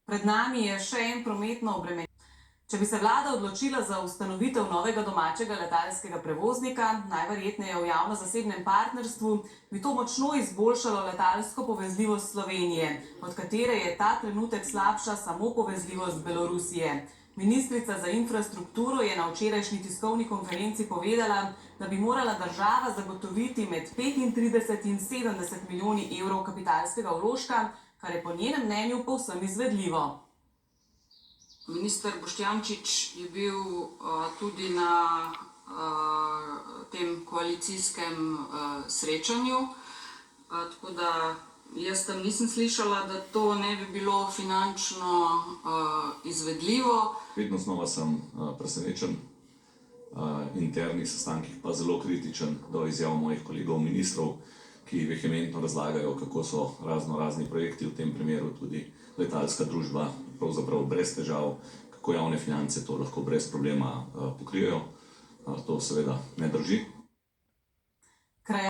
Pred nami je še en prometno obremenitev. Če bi se vlada odločila za ustanovitev novega domačega letalskega prevoznika, najverjetneje v javno-zasebnem partnerstvu, bi to močno izboljšalo letalsko povezljivost Slovenije, od katere je ta trenutek slabša samo povezljivost Belorusije. Ministrica za infrastrukturo je na včerajšnji tiskovni konferenci povedala, da bi morala država zagotoviti med 35 in 70 milijoni evrov kapitalskega vložka, kar je po njenem mnenju povsem izvedljivo. Minister Boštjančič je bil tudi na tem koalicijskem srečanju, tako da jaz tam nisem slišala, da to ne bi bilo finančno izvedljivo. Vedno znova sem presenečen, internih sestankih pa zelo kritičen do izjav mojih kolegov ministrov, ki vehementno razlagajo, kako so razni projekti, v tem primeru tudi letalska družba, pravzaprav brez težav, kako javne finance to lahko brez problema pokrijejo. To seveda ne drži.